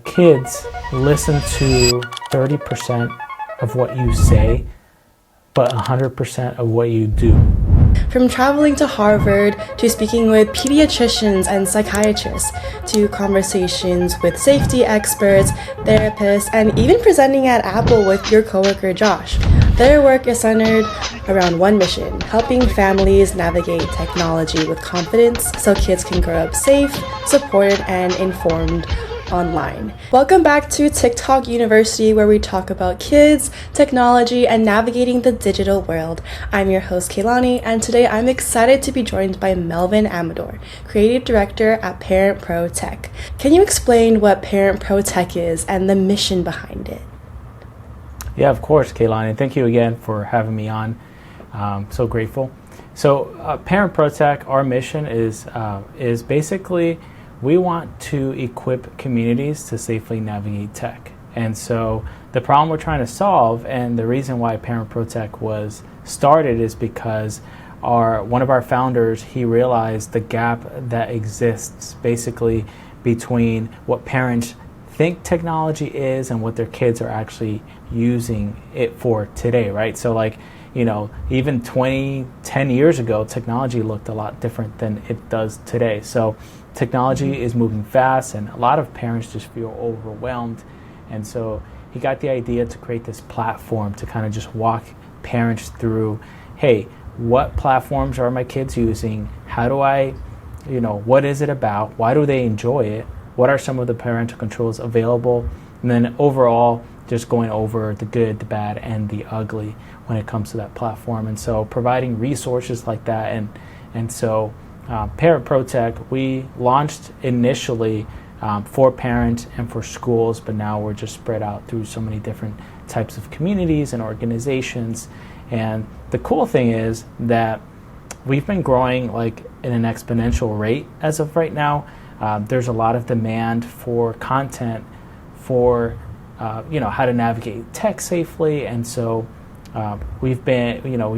Kids listen to 30% of what you say, but 100% of what you do. From traveling to Harvard, to speaking with pediatricians and psychiatrists, to conversations with safety experts, therapists, and even presenting at Apple with your coworker Josh, their work is centered around one mission: helping families navigate technology with confidence so kids can grow up safe, supported, and informed online. Welcome back to TickTalk University, where we talk about kids, technology, and navigating the digital world. I'm your host, Kaylani, and today I'm excited to be joined by Melvin Amador, Creative Director at ParentProTech. Can you explain what ParentProTech is and the mission behind it? Yeah, of course, Kaylani. Thank you again for having me on. So grateful. So ParentProTech, our mission is basically we want to equip communities to safely navigate tech. And so the problem we're trying to solve, and the reason why ParentProTech was started, is because one of our founders, he realized the gap that exists basically between what parents think technology is and what their kids are actually using it for today, right? So even 10 years ago, technology looked a lot different than it does today. So technology is moving fast, and a lot of parents just feel overwhelmed. And so he got the idea to create this platform to kind of just walk parents through, hey, what platforms are my kids using? How do I, what is it about? Why do they enjoy it? What are some of the parental controls available? And then overall, just going over the good, the bad, and the ugly when it comes to that platform. And so providing resources like that. And so ParentProTech, we launched initially for parents and for schools, but now we're just spread out through so many different types of communities and organizations. And the cool thing is that we've been growing like in an exponential rate as of right now. There's a lot of demand for content for how to navigate tech safely. And so we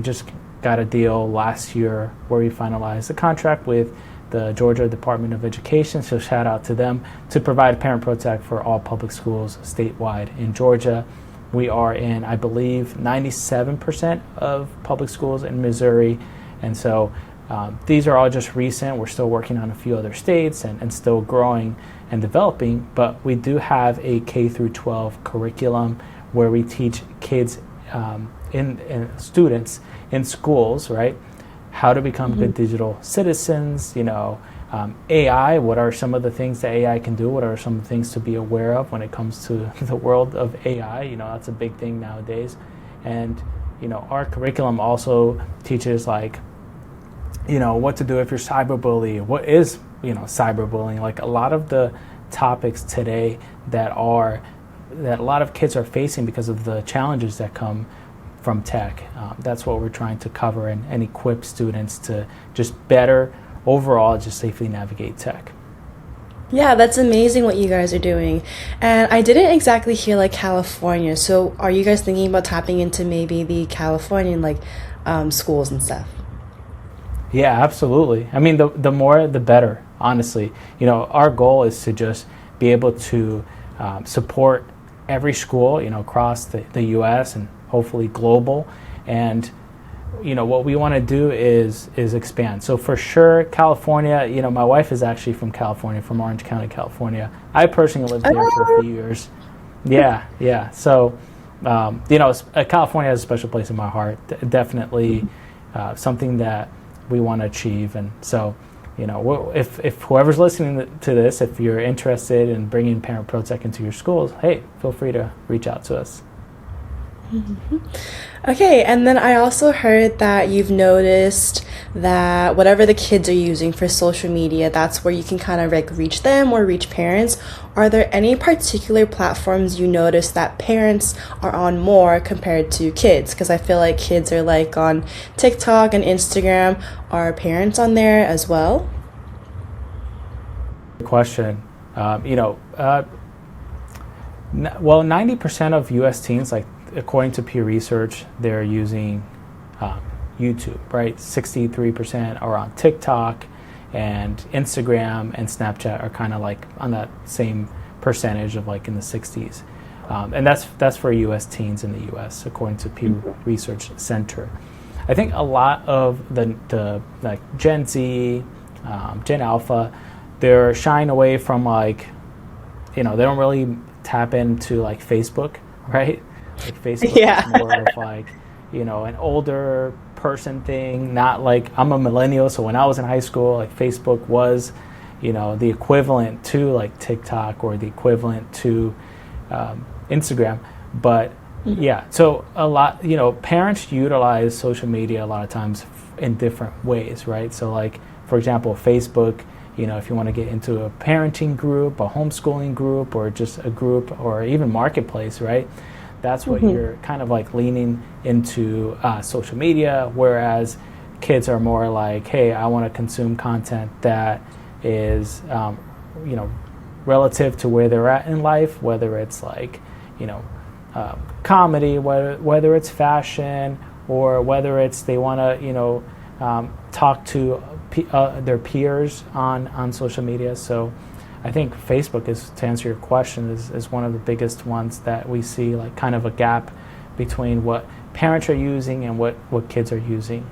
just got a deal last year where we finalized a contract with the Georgia Department of Education, so shout out to them, to provide ParentProTech for all public schools statewide in Georgia. We are in, I believe, 97% of public schools in Missouri. And so these are all just recent. We're still working on a few other states and still growing and developing, but we do have a K through 12 curriculum where we teach kids in students in schools, right, how to become good digital citizens, AI, what are some of the things that AI can do, what are some of the things to be aware of when it comes to the world of AI, that's a big thing nowadays. And, our curriculum also teaches what to do if you're cyberbullied, what is, cyberbullying, like a lot of the topics today that a lot of kids are facing because of the challenges that come from tech. That's what we're trying to cover and equip students to just better overall just safely navigate tech. Yeah, that's amazing what you guys are doing. And I didn't exactly hear California. So are you guys thinking about tapping into maybe the Californian schools and stuff? Yeah, absolutely. I mean, the more the better, honestly. Our goal is to just be able to support every school, across the U.S. and hopefully global. And, what we want to do is expand. So for sure, California, my wife is actually from California, from Orange County, California. I personally lived there for a few years. Yeah. So, California has a special place in my heart. Definitely something that we want to achieve. And so, if whoever's listening to this, if you're interested in bringing ParentProTech into your schools, hey, feel free to reach out to us. Okay, and then I also heard that you've noticed that whatever the kids are using for social media, that's where you can kind of reach them or reach parents. Are there any particular platforms you notice that parents are on more compared to kids? Because I feel like kids are on TikTok and Instagram. Are parents on there as well? Good question. 90% of U.S. teens, according to Pew Research, they're using YouTube, right? 63% are on TikTok, and Instagram and Snapchat are kind of on that same percentage of like in the 60s. And that's for U.S. teens in the U.S. according to Pew Research Center. I think a lot of the like Gen Z, Gen Alpha, they're shying away from like, they don't really tap into like Facebook, right? Like Facebook is more of like, an older person thing, not like I'm a millennial. So when I was in high school, like Facebook was, the equivalent to like TickTok or the equivalent to Instagram. But so a lot, parents utilize social media a lot of times in different ways, right? So like, for example, Facebook, if you want to get into a parenting group, a homeschooling group, or just a group, or even marketplace, right? That's what you're kind of like leaning into social media, whereas kids are more like, hey, I want to consume content that is, relative to where they're at in life, whether it's like, comedy, whether it's fashion, or whether it's they want to, talk to their peers on social media. So I think Facebook is, to answer your question, is one of the biggest ones that we see, like kind of a gap between what parents are using and what kids are using.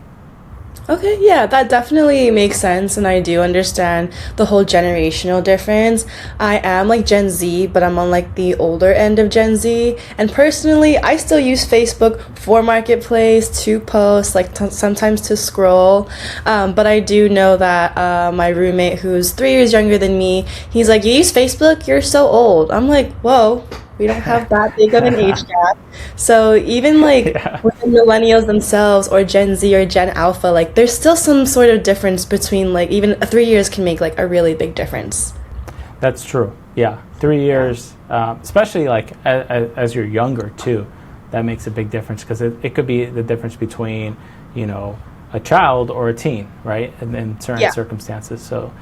Okay, yeah, that definitely makes sense, and I do understand the whole generational difference. I am like Gen Z, but I'm on like the older end of Gen Z, and personally, I still use Facebook for Marketplace, to post, like sometimes to scroll, but I do know that my roommate, who's 3 years younger than me, he's like, you use Facebook? You're so old. I'm like, whoa. We don't have that big of an age gap. So even like with the millennials themselves, or Gen Z or Gen Alpha, like there's still some sort of difference between, like, even 3 years can make like a really big difference. That's true. Yeah, 3 years, especially like as you're younger too, that makes a big difference, because it could be the difference between, a child or a teen, right? And in certain circumstances. So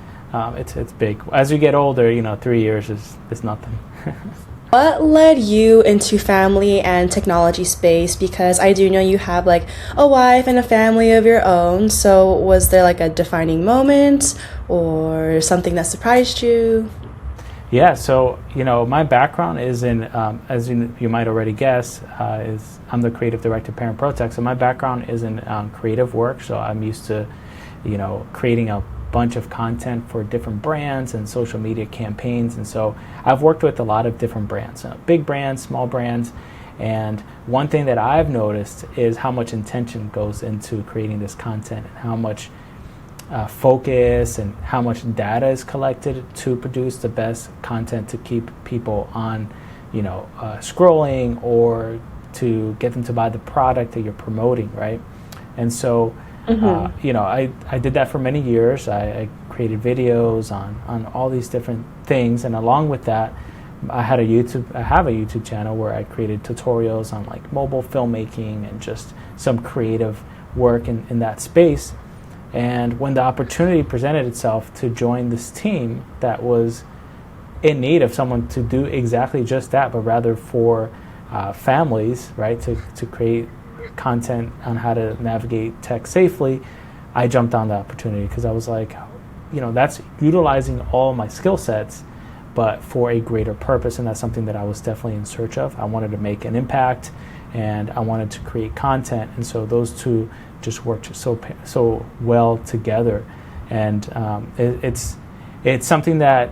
it's big. As you get older, 3 years is nothing. What led you into family and technology space? Because I do know you have like a wife and a family of your own. So was there like a defining moment or something that surprised you? Yeah, so my background is in, as you might already guess, is I'm the creative director of ParentProTech. So my background is in creative work. So I'm used to, creating a bunch of content for different brands and social media campaigns. And so I've worked with a lot of different brands, big brands, small brands. And one thing that I've noticed is how much intention goes into creating this content, and how much focus and how much data is collected to produce the best content to keep people on, scrolling, or to get them to buy the product that you're promoting, right? And so I did that for many years. I created videos on all these different things, and along with that, I have a YouTube channel where I created tutorials on like mobile filmmaking and just some creative work in that space. And when the opportunity presented itself to join this team that was in need of someone to do exactly just that, but rather for families, right, to create content on how to navigate tech safely, I jumped on the opportunity, because I was like, that's utilizing all my skill sets, but for a greater purpose, and that's something that I was definitely in search of. I wanted to make an impact, and I wanted to create content, and so those two just worked so well together, and it's something that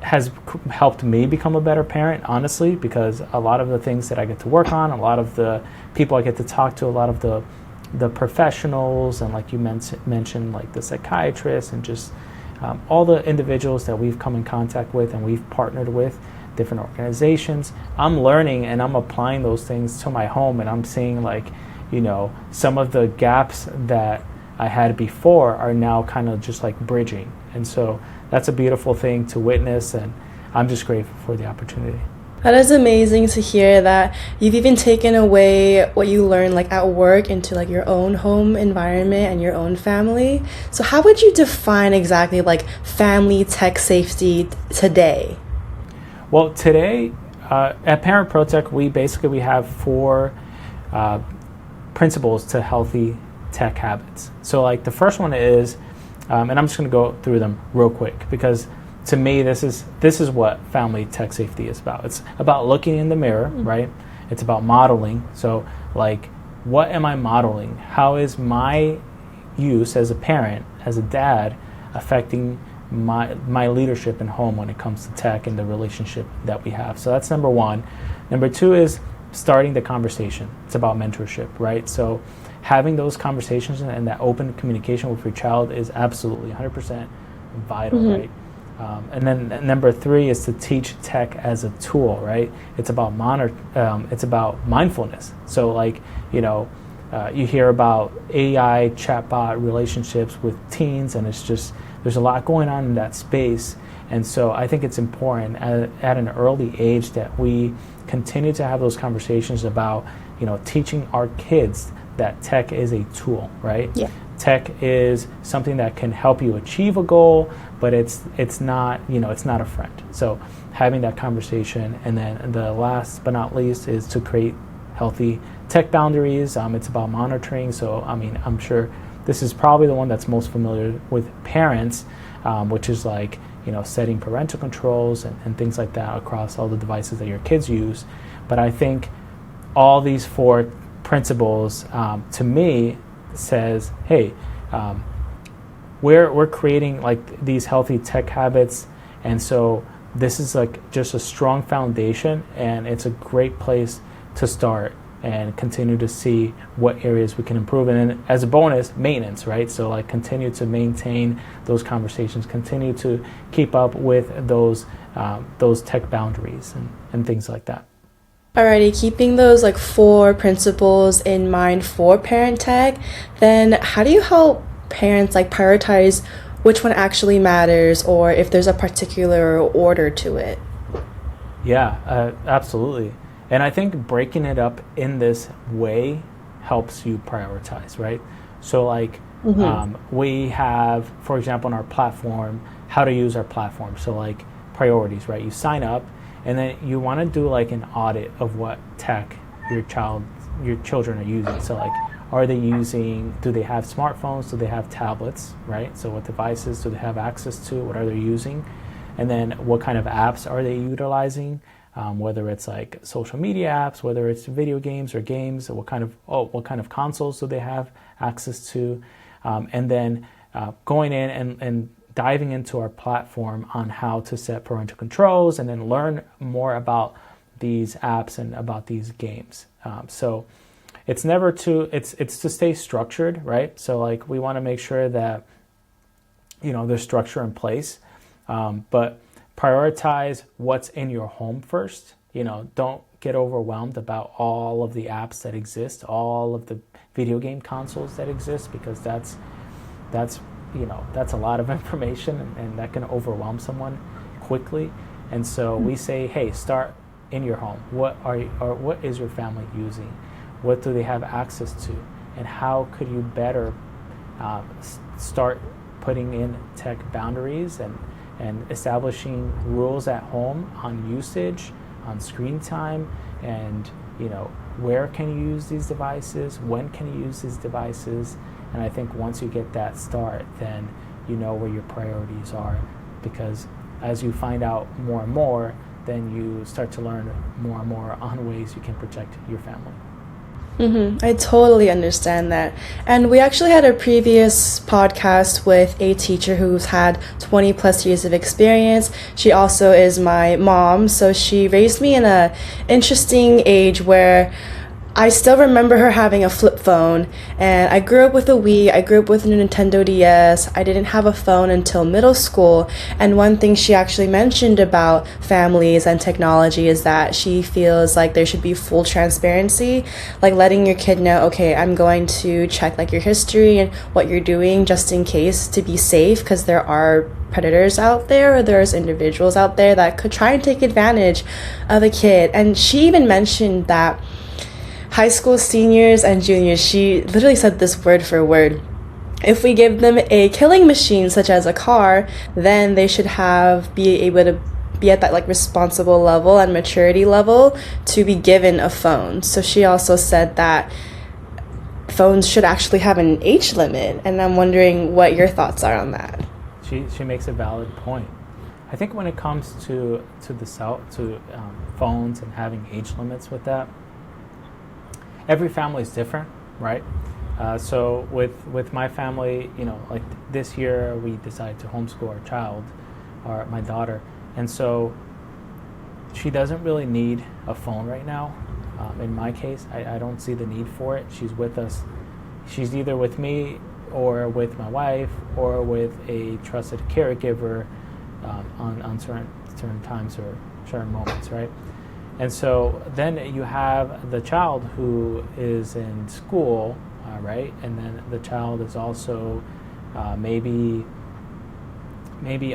has helped me become a better parent, honestly, because a lot of the things that I get to work on, a lot of the people I get to talk to, a lot of the professionals, and like you mentioned, like the psychiatrists, and just all the individuals that we've come in contact with and we've partnered with, different organizations, I'm learning and I'm applying those things to my home, and I'm seeing like, some of the gaps that I had before are now kind of just like bridging. And so that's a beautiful thing to witness, and I'm just grateful for the opportunity. That is amazing to hear that you've even taken away what you learned like at work into like your own home environment and your own family. So how would you define exactly like family tech safety today? Well, today at ParentProTech, we have 4 principles to healthy tech habits. So like the first one is, and I'm just going to go through them real quick, because to me, this is what family tech safety is about. It's about looking in the mirror, right? It's about modeling. So like, what am I modeling? How is my use as a parent, as a dad, affecting my leadership in home when it comes to tech and the relationship that we have? So that's number one. Number two is starting the conversation. It's about mentorship, right? So having those conversations and that open communication with your child is absolutely 100% vital, right? And then number three is to teach tech as a tool, right? It's about it's about mindfulness. So like, you hear about AI chatbot relationships with teens, and it's just, there's a lot going on in that space. And so I think it's important at an early age that we continue to have those conversations about, teaching our kids that tech is a tool, right? Yeah. Tech is something that can help you achieve a goal, but it's not, it's not a friend. So having that conversation, and then the last but not least is to create healthy tech boundaries. It's about monitoring. So I'm sure this is probably the one that's most familiar with parents, which is like, setting parental controls and things like that across all the devices that your kids use. But I think all these four principles, to me, says, hey, we're creating like these healthy tech habits, and so this is like just a strong foundation, and it's a great place to start and continue to see what areas we can improve. And then as a bonus, maintenance, right? So like continue to maintain those conversations, continue to keep up with those tech boundaries and things like that. Alrighty, keeping those like four principles in mind for parent tech, then how do you help parents like prioritize which one actually matters, or if there's a particular order to it? Yeah, absolutely. And I think breaking it up in this way helps you prioritize, right? So like we have, for example, on our platform, how to use our platform. So like priorities, right? You sign up, and then you want to do like an audit of what tech your children are using. So like, do they have smartphones? Do they have tablets, right? So what devices do they have access to? What are they using? And then what kind of apps are they utilizing? Whether it's like social media apps, whether it's video games or games, what kind of consoles do they have access to? And then going in and diving into our platform on how to set parental controls, and then learn more about these apps and about these games. So it's to stay structured, right? So like we want to make sure that there's structure in place, but prioritize what's in your home first. Don't get overwhelmed about all of the apps that exist, all of the video game consoles that exist, because that's a lot of information, and that can overwhelm someone quickly. And so we say, hey, start in your home. What is your family using? What do they have access to? And how could you better start putting in tech boundaries and establishing rules at home on usage, on screen time, and where can you use these devices, when can you use these devices. And I think once you get that start, then you know where your priorities are, because as you find out more and more, then you start to learn more and more on ways you can protect your family. I totally understand that. And we actually had a previous podcast with a teacher who's had 20 plus years of experience. She also is my mom, so she raised me in a interesting age where I still remember her having a flip phone, and I grew up with a Wii, I grew up with a Nintendo DS. I didn't have a phone until middle school, and one thing she actually mentioned about families and technology is that she feels like there should be full transparency, like letting your kid know, okay, I'm going to check like your history and what you're doing just in case, to be safe, because there are predators out there, or there's individuals out there that could try and take advantage of a kid. And she even mentioned that high school seniors and juniors, she literally said this word for word, if we give them a killing machine such as a car, then they should be able to be at that like responsible level and maturity level to be given a phone. So she also said that phones should actually have an age limit, and I'm wondering what your thoughts are on that. She makes a valid point. I think when it comes to phones and having age limits with that, every family is different, right? So with my family, like this year we decided to homeschool our child, or my daughter, and so she doesn't really need a phone right now. In my case, I don't see the need for it. She's with us. She's either with me or with my wife or with a trusted caregiver on certain times or certain moments, right? And so then you have the child who is in school, right? And then the child is also maybe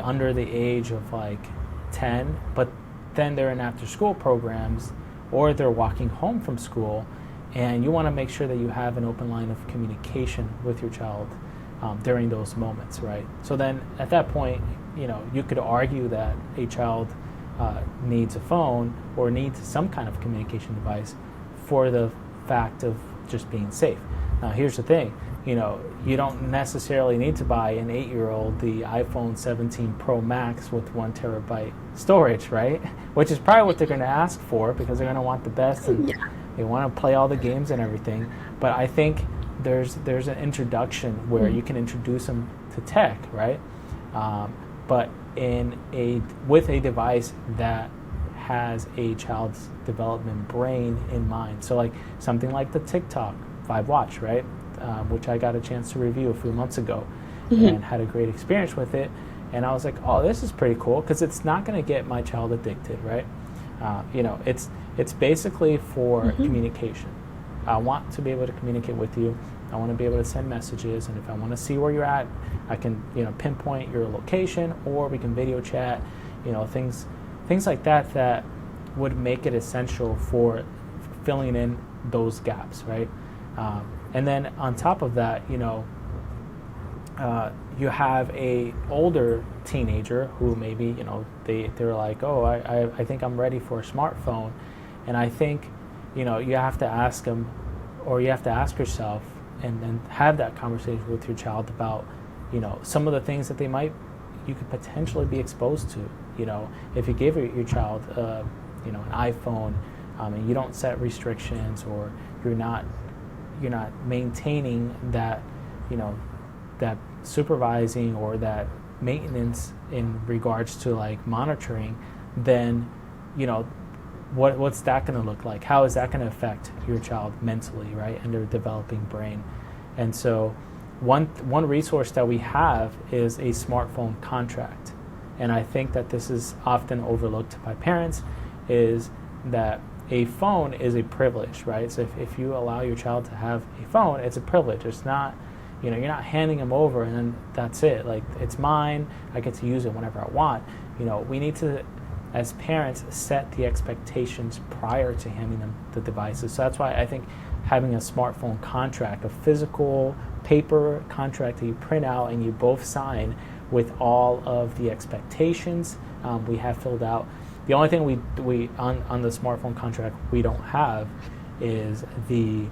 under the age of like 10, but then they're in after-school programs or they're walking home from school, and you want to make sure that you have an open line of communication with your child during those moments, right? So then at that point, you could argue that a child needs a phone or needs some kind of communication device for the fact of just being safe. Now, here's the thing, you don't necessarily need to buy an 8-year-old the iPhone 17 Pro Max with 1 terabyte storage, right? Which is probably what they're going to ask for, because they're going to want the best and they want to play all the games and everything. But I think there's an introduction where you can introduce them to tech, right? But with a device that has a child's development brain in mind. So like something like the TickTalk 5 watch, right? Which I got a chance to review a few months ago and had a great experience with it. And I was like, oh, this is pretty cool, because it's not going to get my child addicted, right? It's basically for communication. I want to be able to communicate with you. I want to be able to send messages, and if I want to see where you're at, I can pinpoint your location, or we can video chat. Things like that would make it essential for filling in those gaps, right? And then on top of that, you have a older teenager who maybe they're like, oh, I think I'm ready for a smartphone, and I think you have to ask them, or you have to ask yourself, and then have that conversation with your child about some of the things that you could potentially be exposed to. If you give your child an iPhone and you don't set restrictions, or you're not maintaining that that supervising or that maintenance in regards to like monitoring, then what's that going to look like? How is that going to affect your child mentally, right, and their developing brain? And so one resource that we have is a smartphone contract, and I think that this is often overlooked by parents, is that a phone is a privilege, right? So if you allow your child to have a phone, it's a privilege. It's not, you're not handing them over and then that's it. Like, it's mine, I get to use it whenever I want. We need to, as parents, set the expectations prior to handing them the devices. So that's why I think having a smartphone contract, a physical paper contract that you print out and you both sign with all of the expectations we have filled out. The only thing we on the smartphone contract we don't have is the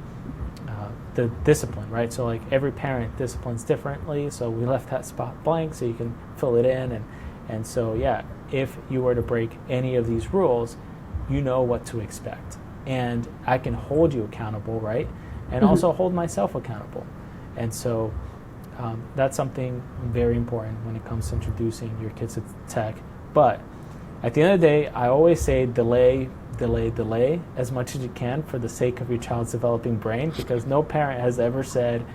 discipline, right? So like every parent disciplines differently, so we left that spot blank so you can fill it in, and so yeah, if you were to break any of these rules, you know what to expect, and I can hold you accountable, right? And also hold myself accountable. And so that's something very important when it comes to introducing your kids to tech. But at the end of the day, I always say delay as much as you can for the sake of your child's developing brain, because no parent has ever said,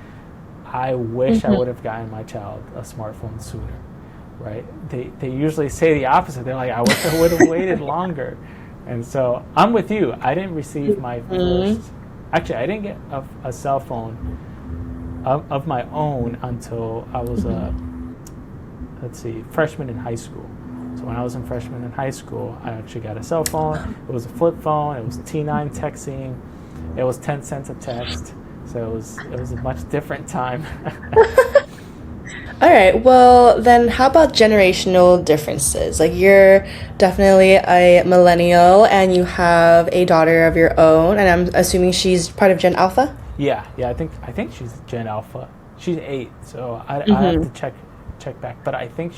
I wish I would have gotten my child a smartphone sooner, right? They usually say the opposite. They're like, I wish I would have waited longer. And so I'm with you. I didn't receive my first, actually I didn't get a cell phone of my own until I was freshman in high school. So when I was a freshman in high school, I actually got a cell phone. It was a flip phone. It was T9 texting. It was 10 cents a text. So it was a much different time. All right. Well, then how about generational differences? Like, you're definitely a millennial and you have a daughter of your own, and I'm assuming she's part of Gen Alpha? Yeah. I think she's Gen Alpha. She's 8, so I have to check back. But I think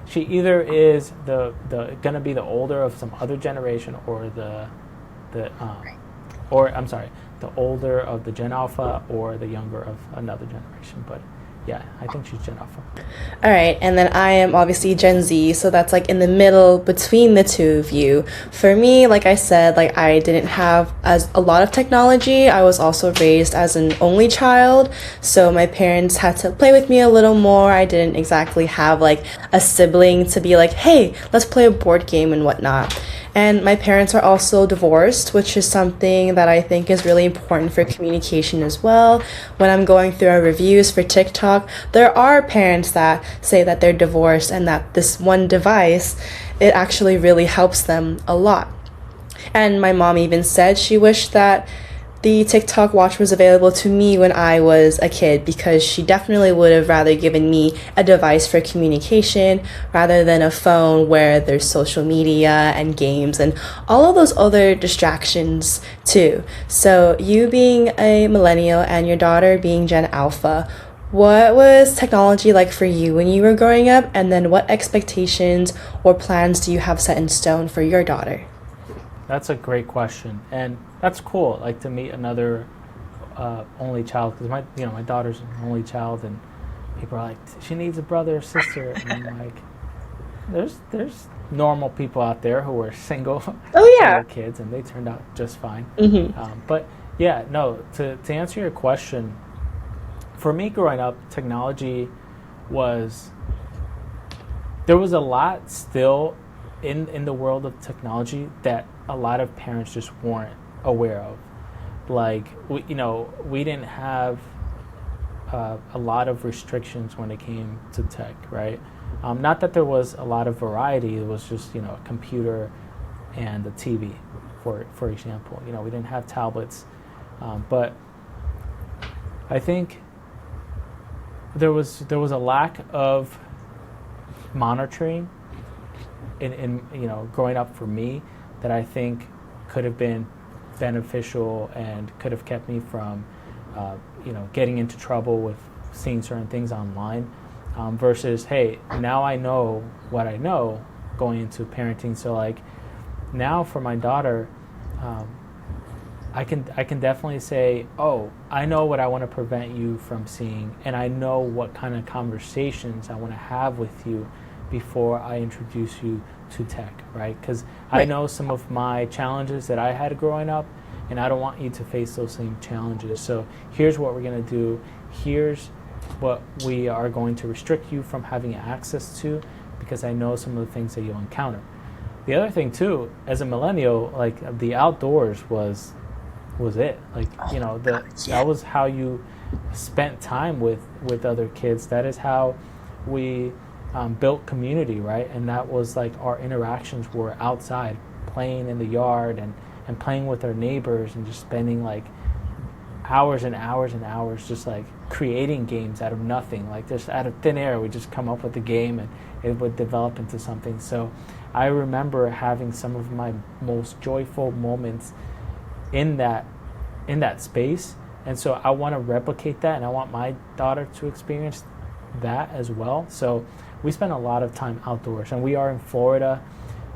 she either is the gonna be the older of some other generation, or the older of the Gen Alpha, or the younger of another generation. But yeah, I think she's Gen Alpha. All right, and then I am obviously Gen Z, so that's like in the middle between the two of you. For me, like I said, like I didn't have as a lot of technology. I was also raised as an only child, so my parents had to play with me a little more. I didn't exactly have like a sibling to be like, hey, let's play a board game and whatnot. And my parents are also divorced, which is something that I think is really important for communication as well. When I'm going through our reviews for TickTalk, there are parents that say that they're divorced and that this one device, it actually really helps them a lot. And my mom even said she wished that the TickTalk watch was available to me when I was a kid, because she definitely would have rather given me a device for communication rather than a phone where there's social media and games and all of those other distractions too. So you being a millennial and your daughter being Gen Alpha, what was technology like for you when you were growing up, and then what expectations or plans do you have set in stone for your daughter? That's a great question, and that's cool. Like to meet another only child, because my daughter's an only child, and people are like, she needs a brother or sister, and I'm like, there's normal people out there who are single, single kids, and they turned out just fine. But yeah, no. To answer your question, for me growing up, technology there was a lot still in the world of technology that a lot of parents just weren't aware of. Like we didn't have a lot of restrictions when it came to tech, right? Not that there was a lot of variety. It was just a computer and a TV, for example. We didn't have tablets, but I think there was a lack of monitoring in growing up for me, that I think could have been beneficial and could have kept me from getting into trouble with seeing certain things online, versus, hey, now I know what I know going into parenting. So like now for my daughter, I can definitely say, oh, I know what I want to prevent you from seeing, and I know what kind of conversations I want to have with you before I introduce you to tech, right? Because I know some of my challenges that I had growing up, and I don't want you to face those same challenges. So here's what we're going to do. Here's what we are going to restrict you from having access to, because I know some of the things that you'll encounter. The other thing too, as a millennial, like the outdoors was it. Like that was how you spent time with other kids. That is how we built community, right? And that was like our interactions were outside, playing in the yard and playing with our neighbors, and just spending like hours and hours and hours just like creating games out of nothing. Like just out of thin air, we just come up with a game and it would develop into something. So I remember having some of my most joyful moments in that space, and so I want to replicate that, and I want my daughter to experience that as well. So we spend a lot of time outdoors, and we are in Florida,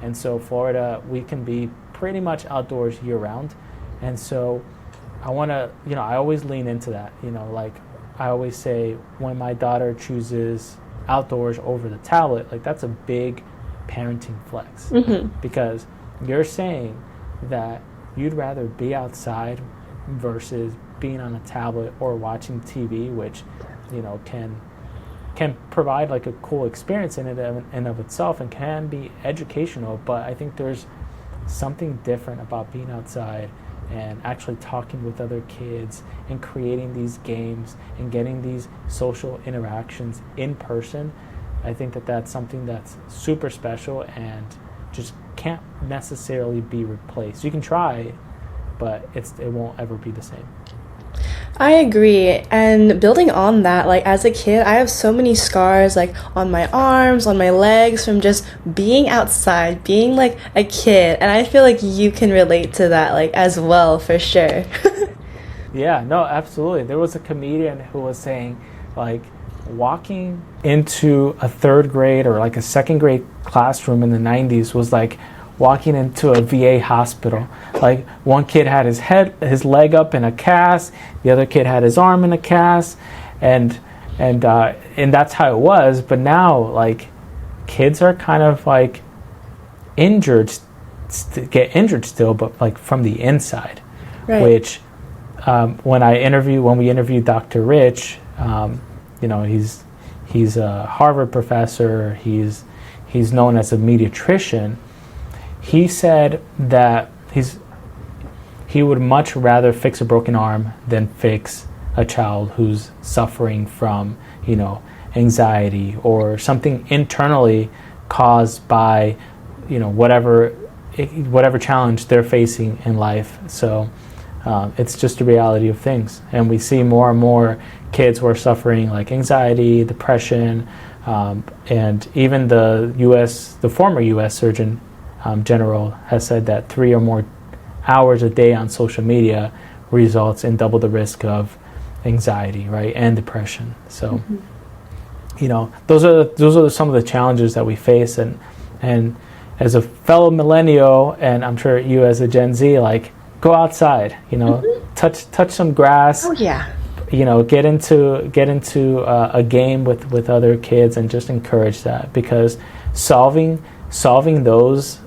and so Florida, we can be pretty much outdoors year round. And so I want to, I always lean into that. Like I always say, when my daughter chooses outdoors over the tablet, like that's a big parenting flex, because you're saying that you'd rather be outside versus being on a tablet or watching TV, which can provide like a cool experience in of itself, and can be educational. But I think there's something different about being outside and actually talking with other kids and creating these games and getting these social interactions in person. I think that that's something that's super special and just can't necessarily be replaced. You can try, but it won't ever be the same. I agree. And building on that, like as a kid, I have so many scars like on my arms, on my legs from just being outside, being like a kid. And I feel like you can relate to that like as well, for sure. Yeah, no, absolutely. There was a comedian who was saying like walking into a third grade or like a second grade classroom in the 90s was like walking into a VA hospital. Like one kid had his leg up in a cast, the other kid had his arm in a cast, and that's how it was. But now, like, kids are kind of like injured, get injured still, but like from the inside. Right. Which when we interviewed Dr. Rich, he's a Harvard professor. He's known as a pediatrician. He said that he would much rather fix a broken arm than fix a child who's suffering from, anxiety or something internally caused by, whatever challenge they're facing in life. So it's just a reality of things. And we see more and more kids who are suffering like anxiety, depression, and even the former U.S. Surgeon General has said that 3 or more hours a day on social media results in double the risk of anxiety, right, and depression. So, those are some of the challenges that we face, and as a fellow millennial, and I'm sure you as a Gen Z, like, go outside, touch some grass. Oh yeah. Get into a game with other kids and just encourage that, because solving those,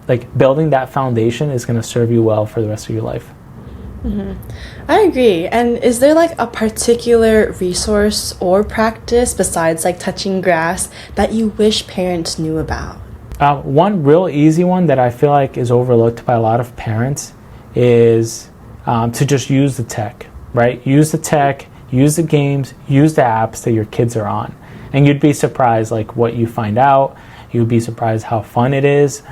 like building that foundation is going to serve you well for the rest of your life. Mm-hmm. I agree. And is there like a particular resource or practice besides like touching grass that you wish parents knew about? One real easy one that I feel like is overlooked by a lot of parents is to just use the tech, right? Use the tech, use the games, use the apps that your kids are on. And you'd be surprised like what you find out. You'd be surprised how fun it is.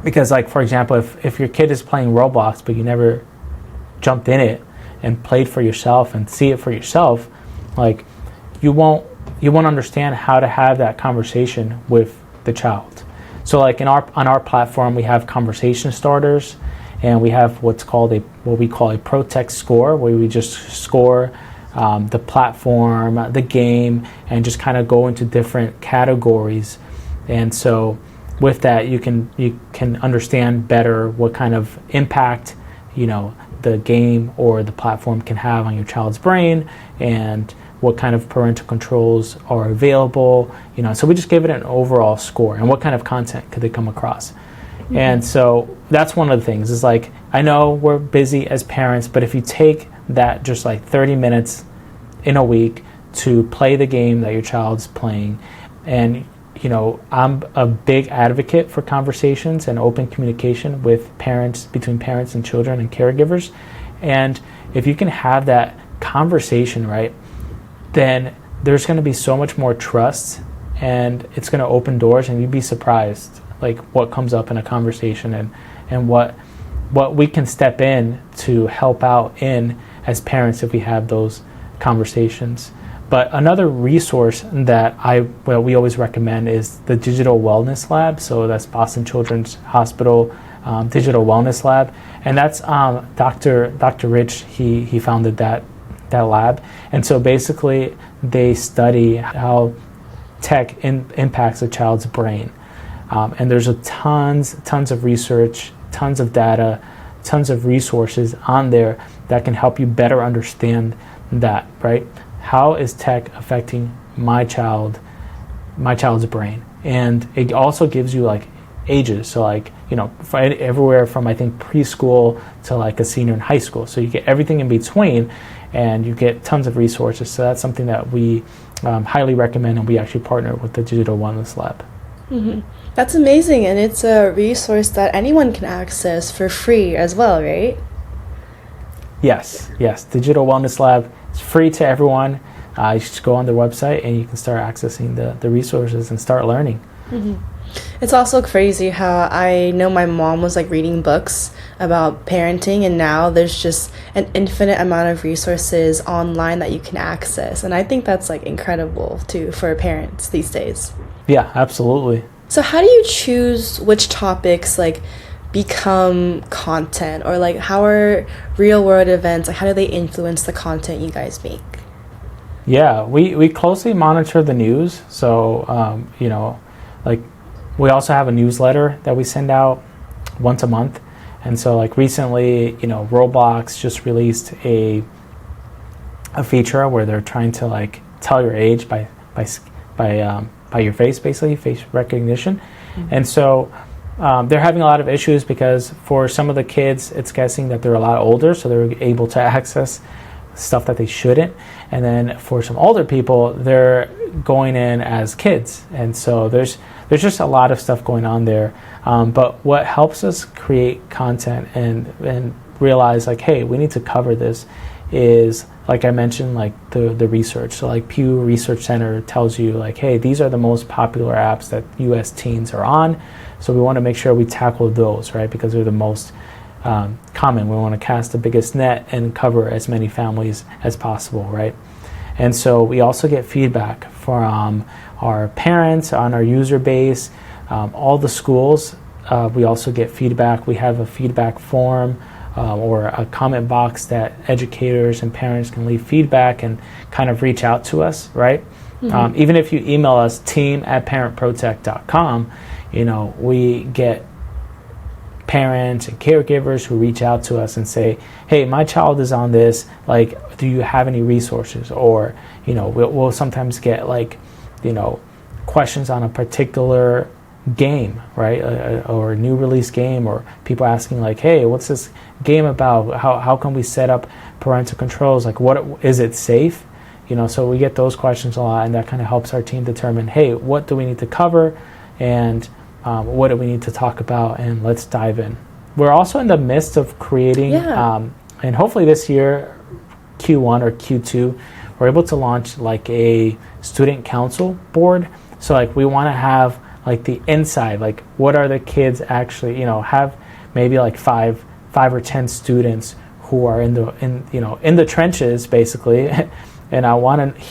Because like, for example, if your kid is playing Roblox but you never jumped in it and played for yourself and see it for yourself, like you won't understand how to have that conversation with the child. So like on our platform, we have conversation starters, and we have what we call a ProTech score, where we just score the platform, the game, and just kind of go into different categories. And so with that, you can understand better what kind of impact the game or the platform can have on your child's brain, and what kind of parental controls are available. So we just give it an overall score, and what kind of content could they come across. Mm-hmm. And so that's one of the things, is like, I know we're busy as parents, but if you take that just like 30 minutes in a week to play the game that your child's playing, and I'm a big advocate for conversations and open communication with parents, between parents and children and caregivers. And if you can have that conversation, right, then there's going to be so much more trust, and it's going to open doors, and you'd be surprised like what comes up in a conversation, and what we can step in to help out in as parents if we have those conversations. But another resource that we always recommend is the Digital Wellness Lab. So that's Boston Children's Hospital Digital Wellness Lab, and that's Dr. Rich. He founded that lab, and so basically they study how tech impacts a child's brain, and there's tons of research, tons of data, tons of resources on there that can help you better understand that, right? How is tech affecting my child's brain? And it also gives you like ages, so like everywhere from I think preschool to like a senior in high school. So you get everything in between, and you get tons of resources. So that's something that we highly recommend, and we actually partner with the Digital Wellness Lab. Mm-hmm. That's amazing, and it's a resource that anyone can access for free as well, right? Yes. Digital Wellness Lab. It's free to everyone. You just go on their website and you can start accessing the resources and start learning. Mm-hmm. It's also crazy how I know my mom was like reading books about parenting, and now there's just an infinite amount of resources online that you can access. And I think that's like incredible too for parents these days. Yeah, absolutely. So how do you choose which topics like become content, or like how are real world events, like how do they influence the content you guys make? Yeah, we closely monitor the news. So, like we also have a newsletter that we send out once a month. And so like recently, Roblox just released a feature where they're trying to like tell your age by your face, basically, face recognition. Mm-hmm. And so they're having a lot of issues because for some of the kids, it's guessing that they're a lot older, so they're able to access stuff that they shouldn't. And then for some older people, they're going in as kids. And so there's just a lot of stuff going on there. But what helps us create content and realize like, hey, we need to cover this is, like I mentioned, like the research. So like Pew Research Center tells you like, hey, these are the most popular apps that US teens are on. So we want to make sure we tackle those, right? Because they're the most common. We want to cast the biggest net and cover as many families as possible, right? And so we also get feedback from our parents on our user base, all the schools. We also get feedback. We have a feedback form or a comment box that educators and parents can leave feedback and kind of reach out to us, right? Mm-hmm. Even if you email us, team@parentprotech.com, we get parents and caregivers who reach out to us and say, hey, my child is on this, like, do you have any resources? Or, we'll sometimes get like, questions on a particular game, right? Or a new release game, or people asking like, hey, what's this game about? How can we set up parental controls? Like, what is it safe? So we get those questions a lot, and that kind of helps our team determine, hey, what do we need to cover? And what do we need to talk about, and let's dive in. We're also in the midst of creating, and hopefully this year, Q1 or Q2, we're able to launch like a student council board. So like we want to have like the inside, like what are the kids actually, have maybe like five or 10 students who are in the trenches basically. And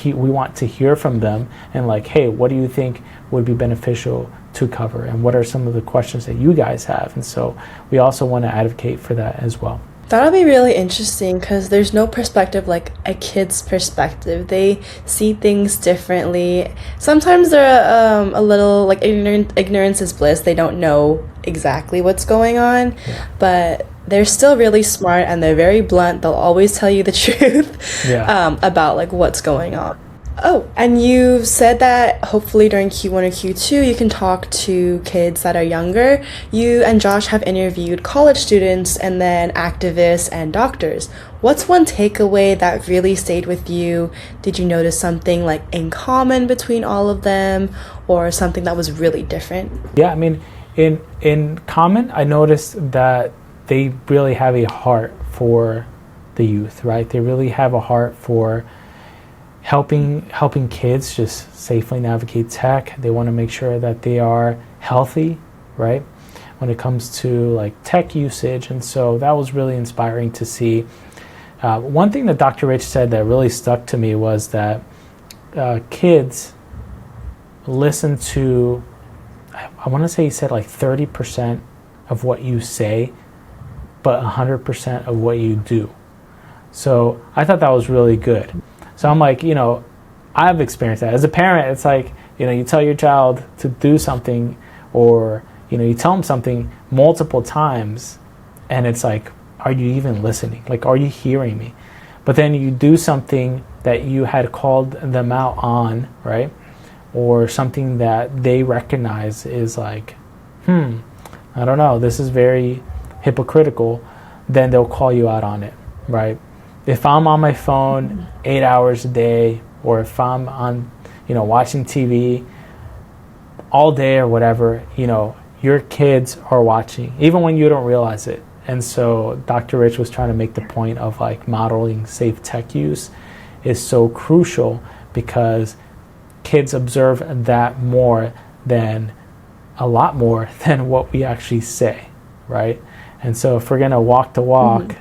we want to hear from them and like, hey, what do you think would be beneficial to cover, and what are some of the questions that you guys have? And so we also want to advocate for that as well. That'll be really interesting because there's no perspective like a kid's perspective. They see things differently. Sometimes they're a little like ignorance is bliss. They don't know exactly what's going on, but they're still really smart and they're very blunt. They'll always tell you the truth about like what's going on. Oh, and you said that hopefully during Q1 or Q2 you can talk to kids that are younger. You and Josh have interviewed college students and then activists and doctors. What's one takeaway that really stayed with you? Did you notice something like in common between all of them, or something that was really different? Yeah, I mean, in common, I noticed that they really have a heart for the youth, right? They really have a heart for helping kids just safely navigate tech. They want to make sure that they are healthy, right, when it comes to like tech usage. And so that was really inspiring to see. One thing that Dr. Rich said that really stuck to me was that kids listen to, I want to say he said like 30% of what you say, but 100% of what you do. So I thought that was really good. So I'm like, I've experienced that. As a parent, it's like, you tell your child to do something, or, you tell them something multiple times, and it's like, are you even listening? Like, are you hearing me? But then you do something that you had called them out on, right? Or something that they recognize is like, I don't know, this is very hypocritical, then they'll call you out on it, right? If I'm on my phone 8 hours a day, or if I'm on, watching TV all day or whatever, your kids are watching, even when you don't realize it. And so Dr. Rich was trying to make the point of like modeling safe tech use is so crucial, because kids observe that a lot more than what we actually say, right? And so if we're going to walk the walk,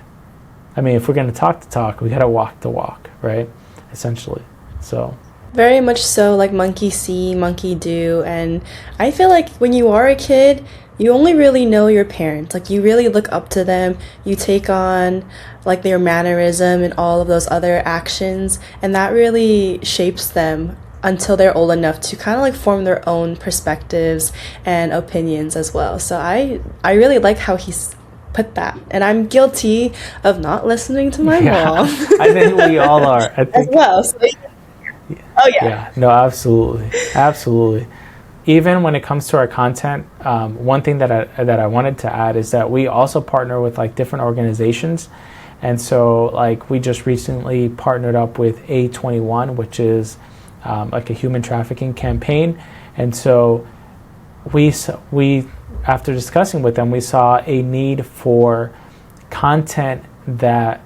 if we're going to talk the talk, we got to walk the walk, right? Essentially. So very much so, like monkey see, monkey do. And I feel like when you are a kid, you only really know your parents. Like, you really look up to them. You take on like their mannerism and all of those other actions, and that really shapes them until they're old enough to kind of like form their own perspectives and opinions as well. So I really like how he's put that. And I'm guilty of not listening to my mom. I think we all are. I think, as well. So, oh yeah. Yeah, no, absolutely. Absolutely. Even when it comes to our content, one thing that I wanted to add is that we also partner with like different organizations. And so like we just recently partnered up with A21, which is like a human trafficking campaign. And so we after discussing with them, we saw a need for content that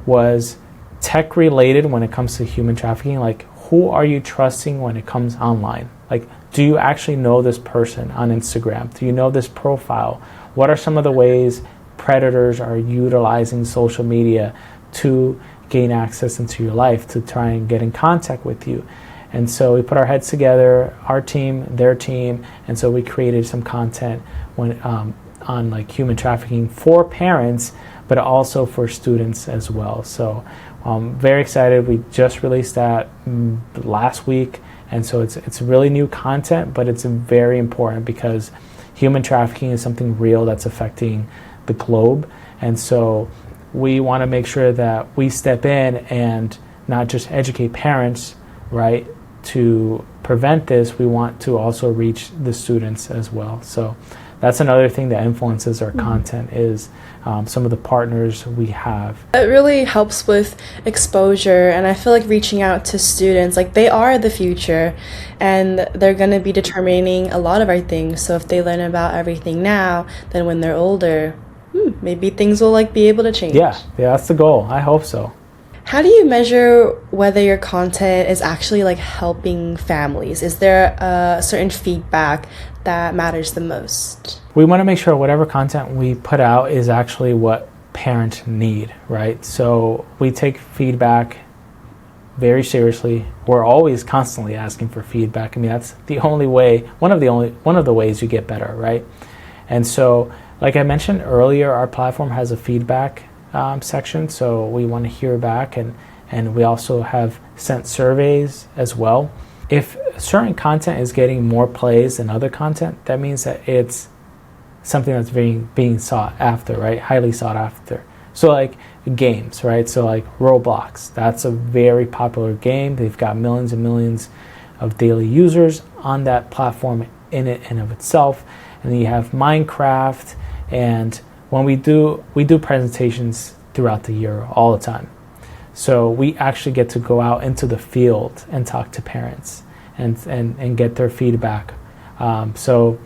was tech related when it comes to human trafficking. Like, who are you trusting when it comes online? Like, do you actually know this person on Instagram? Do you know this profile? What are some of the ways predators are utilizing social media to gain access into your life, to try and get in contact with you? And so we put our heads together, our team, their team, and so we created some content on like human trafficking for parents, but also for students as well. So very excited. We just released that last week, and so it's really new content, but it's very important because human trafficking is something real that's affecting the globe. And so we want to make sure that we step in and not just educate parents, right, to prevent this. We want to also reach the students as well. So that's another thing that influences our content is some of the partners we have. It really helps with exposure, and I feel like reaching out to students, like they are the future and they're going to be determining a lot of our things. So if they learn about everything now, then when they're older, maybe things will like be able to change. Yeah, that's the goal. I hope so. How do you measure whether your content is actually like helping families? Is there a certain feedback that matters the most? We want to make sure whatever content we put out is actually what parents need, right? So we take feedback very seriously. We're always constantly asking for feedback. I mean, that's the only way, one of the ways you get better, right? And so, like I mentioned earlier, our platform has a feedback section, so we want to hear back, and we also have sent surveys as well. If certain content is getting more plays than other content, that means that it's something that's being sought after, right? Highly sought after. So like games, right? So like Roblox, that's a very popular game. They've got millions and millions of daily users on that platform in it and of itself. And then you have Minecraft, and when we do presentations throughout the year all the time. So we actually get to go out into the field and talk to parents and get their feedback. So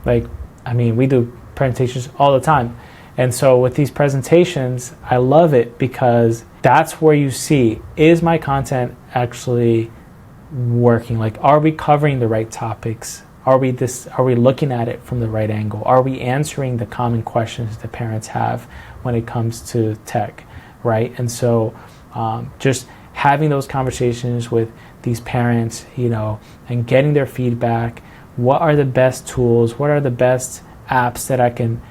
like, I mean, we do presentations all the time. And so with these presentations, I love it because that's where you see, is my content actually working? Like, are we covering the right topics? Are we looking at it from the right angle? Are we answering the common questions that parents have when it comes to tech, right? And so just having those conversations with these parents, and getting their feedback. What are the best tools? What are the best apps that I can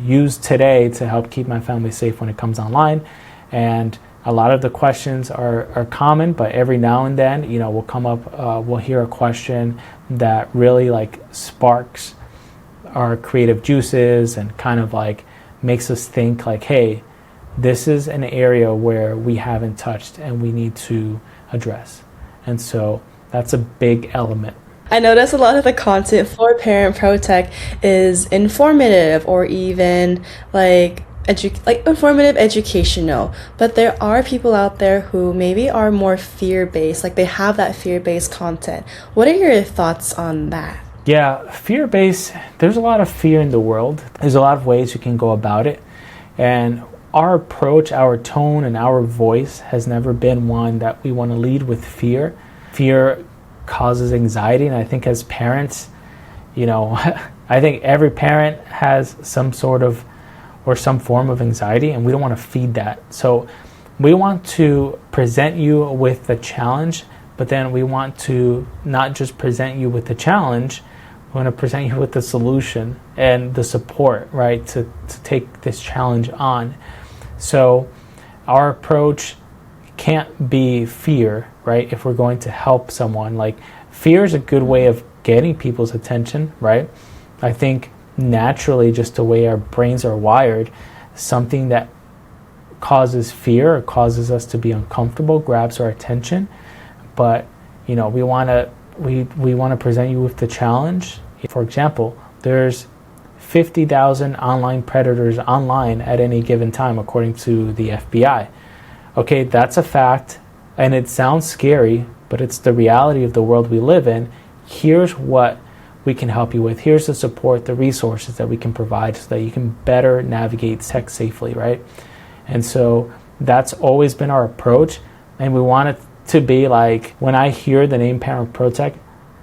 use today to help keep my family safe when it comes online? And a lot of the questions are common, but every now and then, we'll come up, we'll hear a question that really sparks our creative juices and kind of makes us think hey, this is an area where we haven't touched and we need to address. And so that's a big element. I notice a lot of the content for ParentProTech is informative or even informative, educational, but there are people out there who maybe are more fear-based, they have that fear-based content. What are your thoughts on that? Yeah, fear-based, there's a lot of fear in the world. There's a lot of ways you can go about it. And our approach, our tone, and our voice has never been one that we want to lead with fear. Fear causes anxiety, and I think as parents, I think every parent has some sort of or some form of anxiety, and we don't want to feed that. So we want to present you with the challenge, but then we want to not just present you with the challenge, We want to present you with the solution and the support, right, to take this challenge on. So our approach can't be fear, right, if we're going to help someone. Like, fear is a good way of getting people's attention, right? I think naturally, just the way our brains are wired, something that causes fear or causes us to be uncomfortable grabs our attention. But we want to present you with the challenge. For example, there's 50,000 online predators online at any given time, according to the FBI. Okay, that's a fact, and it sounds scary, but it's the reality of the world we live in. Here's what we can help you with. Here's the support, the resources that we can provide so that you can better navigate tech safely, right? And so that's always been our approach, and we want it to be like, when I hear the name ParentProTech,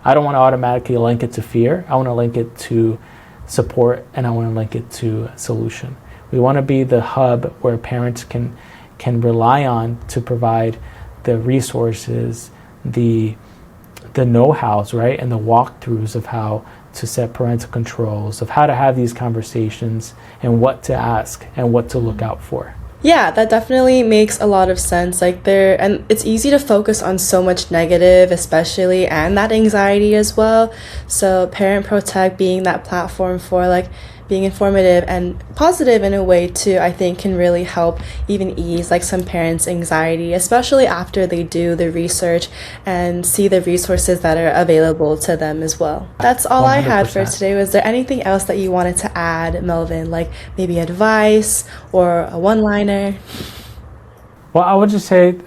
I don't want to automatically link it to fear. I want to link it to support, and I want to link it to solution. We want to be the hub where parents can rely on to provide the resources, the know-hows, right, and the walkthroughs of how to set parental controls, of how to have these conversations, and what to ask and what to look out for. Yeah, that definitely makes a lot of sense. And it's easy to focus on so much negative, especially, and that anxiety as well. So ParentProTech being that platform for being informative and positive in a way too, I think can really help even ease some parents' anxiety, especially after they do the research and see the resources that are available to them as well. That's all 100%. I had for today. Was there anything else that you wanted to add, Melvin? Maybe advice or a one-liner? Well, I would just say,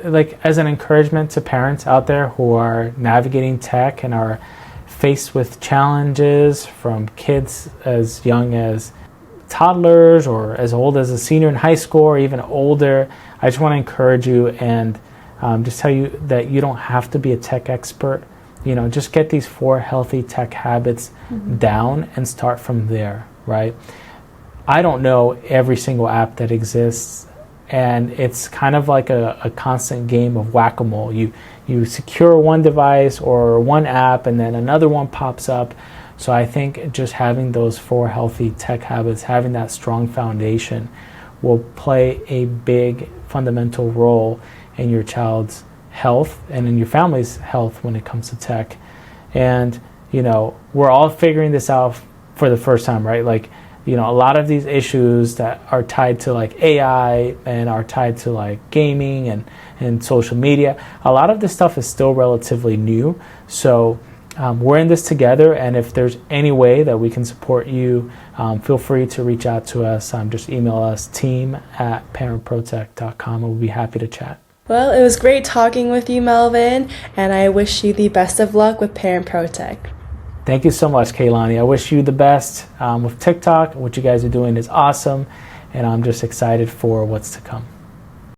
as an encouragement to parents out there who are navigating tech and are faced with challenges, from kids as young as toddlers or as old as a senior in high school or even older, I just want to encourage you and just tell you that you don't have to be a tech expert. Just get these 4 healthy tech habits down and start from there, right? I don't know every single app that exists, and it's kind of like a constant game of whack-a-mole. You secure one device or one app, and then another one pops up. So I think just having those 4 healthy tech habits, having that strong foundation, will play a big fundamental role in your child's health and in your family's health when it comes to tech. And we're all figuring this out for the first time, right? A lot of these issues that are tied to AI and are tied to gaming and social media, a lot of this stuff is still relatively new. So we're in this together, and if there's any way that we can support you, feel free to reach out to us. Just email us, team@parentprotech.com, and we'll be happy to chat. Well, it was great talking with you, Melvin, and I wish you the best of luck with ParentProTech. Thank you so much, Kaylani. I wish you the best with TickTalk. What you guys are doing is awesome, and I'm just excited for what's to come.